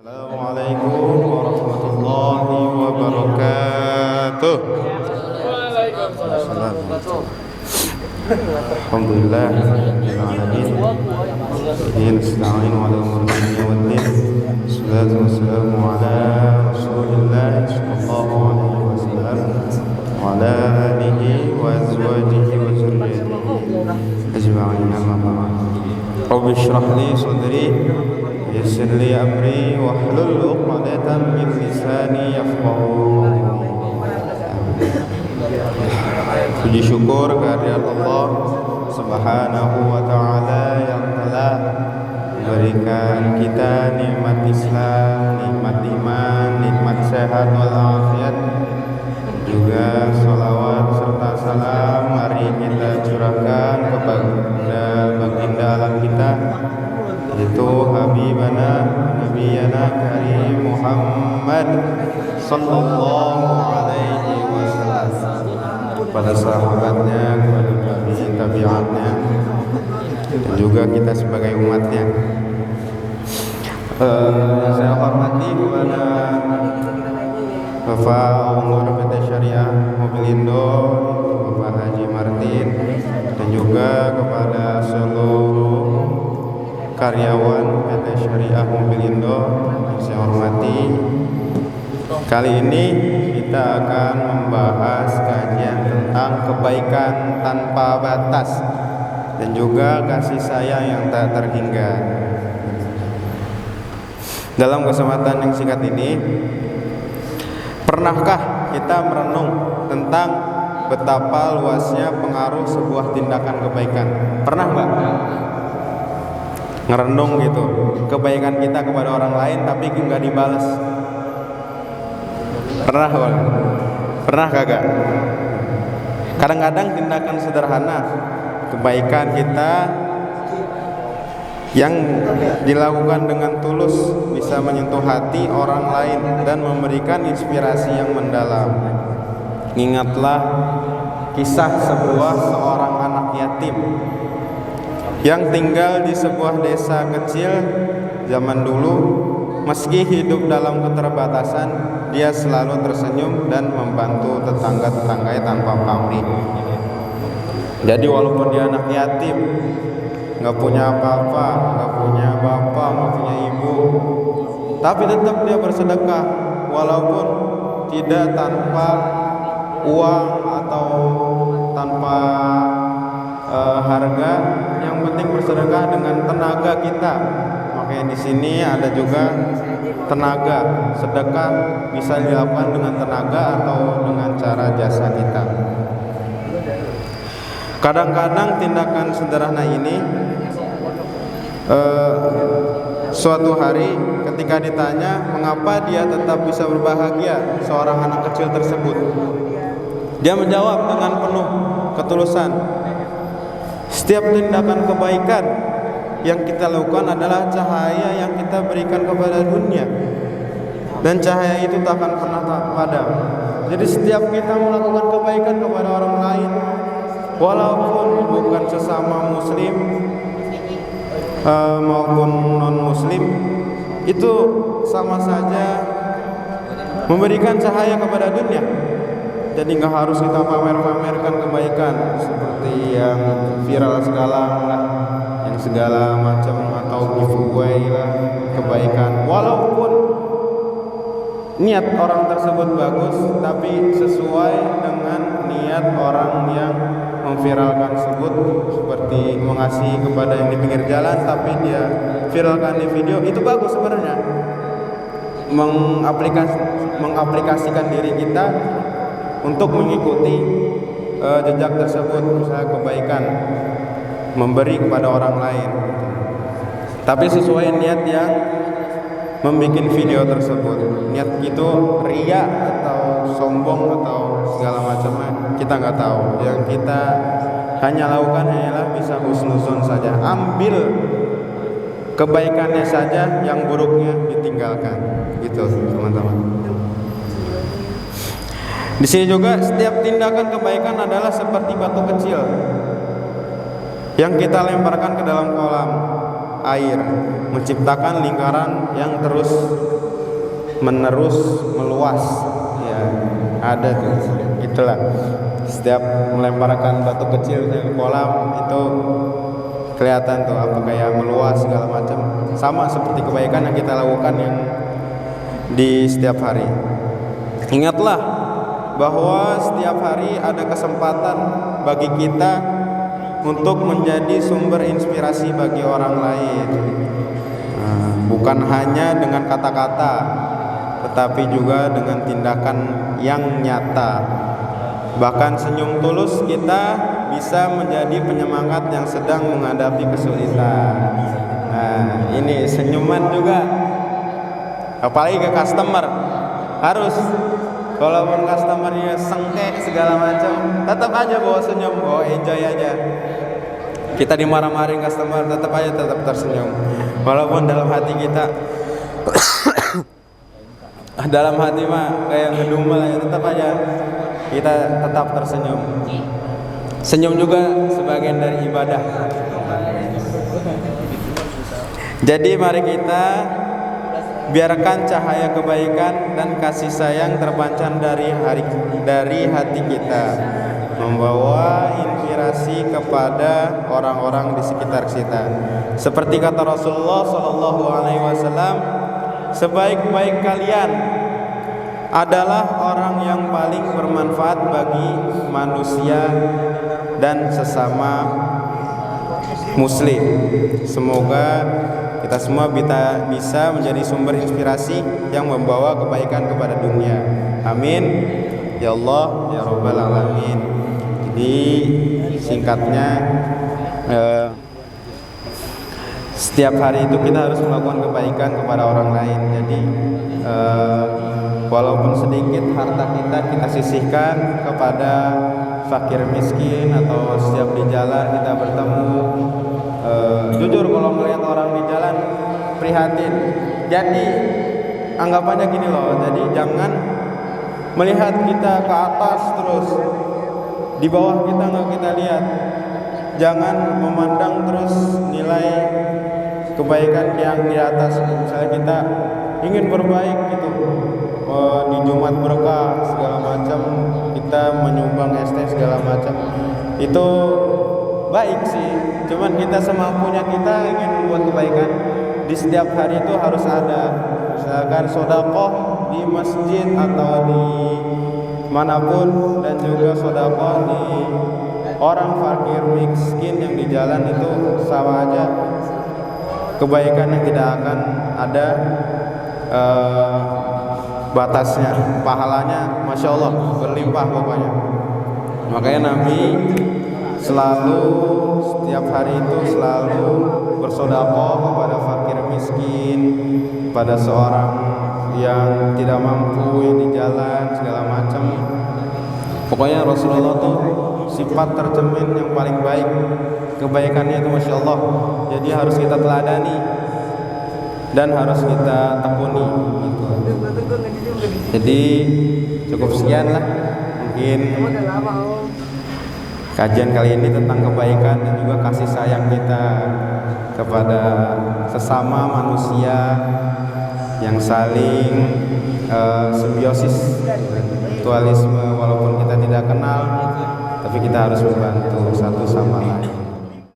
Assalamualaikum warahmatullahi wabarakatuh. Alhamdulillah rabbil alamin. Nasta'inu ala umuri dunya wad din. Wassalatu wassalamu ala Rasulillah sallallahu alaihi wasallam wa ala alihi wa azwajihi wa dzurriyyatihi ajma'in. Amma ba'd. Rabbi shrah li sadri yassir li amri wahlul 'uqdatam min lisani yafqahu qawli. Puji syukur kehadirat Allah Subhanahu wa taala yang telah memberikan kita nikmat Islam, nikmat iman, nikmat sehat wal afiat. Juga salawat serta salam mari kita curahkan kepada baginda alam kita, yaitu Habibana Nabiyana Karim Muhammad sallallahu alaihi wasallam, kepada sahabatnya, kepada tabi'atnya, dan juga kita sebagai umatnya. Saya hormati kepada Bapak Ongor PT Syariah Mobilindo, Bapak Haji Martin, dan juga kepada seluruh karyawan PT Syariah Mobilindo yang saya hormati. Kali ini kita akan membahas kajian tentang kebaikan tanpa batas dan juga kasih sayang yang tak terhingga. Dalam kesempatan yang singkat ini, pernahkah kita merenung tentang betapa luasnya pengaruh sebuah tindakan kebaikan? Pernah nggak ngerenung gitu, kebaikan kita kepada orang lain tapi nggak dibalas? Pernah bang? Pernah kagak? Kadang-kadang tindakan sederhana kebaikan kita yang dilakukan dengan tulus bisa menyentuh hati orang lain dan memberikan inspirasi yang mendalam. Ingatlah kisah seorang anak yatim yang tinggal di sebuah desa kecil zaman dulu. Meski hidup dalam keterbatasan, dia selalu tersenyum dan membantu tetangga-tetangganya tanpa pamrih. Jadi walaupun dia anak yatim, nggak punya apa-apa, nggak punya bapak, nggak punya ibu, tapi tetap dia bersedekah walaupun tidak tanpa uang atau tanpa harga. Yang penting bersedekah dengan tenaga kita. Makanya di sini ada juga tenaga. Sedekah bisa dilakukan dengan tenaga atau dengan cara jasa kita. Kadang-kadang tindakan sederhana ini suatu hari ketika ditanya mengapa dia tetap bisa berbahagia, seorang anak kecil tersebut, dia menjawab dengan penuh ketulusan, setiap tindakan kebaikan yang kita lakukan adalah cahaya yang kita berikan kepada dunia, dan cahaya itu tak akan pernah padam. Jadi setiap kita melakukan kebaikan kepada orang lain, walaupun bukan sesama muslim maupun non muslim, itu sama saja memberikan cahaya kepada dunia. Jadi nggak harus kita pamer-pamerkan kebaikan seperti yang viral sekarang lah, yang segala macam, atau giveaway lah kebaikan. Walaupun niat orang tersebut bagus, tapi sesuai dengan niat orang yang memviralkan tersebut, seperti mengasihi kepada yang di pinggir jalan tapi dia viralkan di video, itu bagus sebenarnya. Mengaplikasikan diri kita untuk mengikuti jejak tersebut, misalnya kebaikan, memberi kepada orang lain, tapi sesuai niat yang membuat video tersebut. Niat itu ria atau sombong atau segala macamnya, kita nggak tahu. Yang kita hanya lakukan hanyalah bisa husnuzon saja, ambil kebaikannya saja, yang buruknya ditinggalkan, gitu teman-teman. Di sini juga setiap tindakan kebaikan adalah seperti batu kecil yang kita lemparkan ke dalam kolam air, menciptakan lingkaran yang terus menerus meluas. Ya, ada tuh. Itulah. Setiap melemparkan batu kecil ke kolam itu kelihatan tuh apa kayak meluas segala macam. Sama seperti kebaikan yang kita lakukan yang di setiap hari. Ingatlah bahwa setiap hari ada kesempatan bagi kita untuk menjadi sumber inspirasi bagi orang lain. Bukan hanya dengan kata-kata, tetapi juga dengan tindakan yang nyata. Bahkan senyum tulus kita bisa menjadi penyemangat yang sedang menghadapi kesulitan. Nah, ini senyuman juga, apalagi ke customer, harus. Walaupun customernya sengke segala macam, tetap aja bawa senyum, bawa enjoy aja. Kita dimarah-marahin customer, tetap tersenyum. Walaupun dalam hati kita dalam hati mah kayak ngedumel aja, tetap aja kita tetap tersenyum. Senyum juga sebagian dari ibadah. Jadi mari kita biarkan cahaya kebaikan dan kasih sayang terpancar dari hati kita, membawa inspirasi kepada orang-orang di sekitar kita. Seperti kata Rasulullah SAW, sebaik-baik kalian adalah orang yang paling bermanfaat bagi manusia dan sesama muslim. Semoga kita semua bisa menjadi sumber inspirasi yang membawa kebaikan kepada dunia. Amin. Ya Allah, ya Rabbal Alamin. Jadi singkatnya, setiap hari itu kita harus melakukan kebaikan kepada orang lain. Jadi walaupun sedikit harta kita sisihkan kepada fakir miskin, atau setiap di jalan kita bertemu. Jujur kalau melihat orang di jalan prihatin. Jadi anggapannya gini loh, jadi jangan melihat kita ke atas terus, di bawah kita nggak kita lihat. Jangan memandang terus nilai kebaikan yang di atas. Misalnya kita ingin berbaik gitu, di Jumat berkah segala macam, kita menyumbang ST segala macam, itu baik sih. Cuman kita semampunya kita ingin membuat kebaikan di setiap hari itu harus ada. Misalkan sedekah di masjid atau di manapun, dan juga sedekah di orang fakir miskin yang di jalan, itu sama aja kebaikan yang tidak akan ada batasnya. Pahalanya Masya Allah berlimpah pokoknya. Makanya Nabi selalu setiap hari itu selalu bersedekah kepada fakir miskin, pada seorang yang tidak mampu yang di jalan segala macam. Pokoknya Rasulullah tuh sifat tercermin yang paling baik, kebaikannya itu Masya Allah. Jadi harus kita teladani dan harus kita tekuni gitu. Jadi cukup sekian lah mungkin kajian kali ini tentang kebaikan dan juga kasih sayang kita kepada sesama manusia yang saling simbiosis, mutualisme. Walaupun kita tidak kenal, tapi kita harus membantu satu sama lain.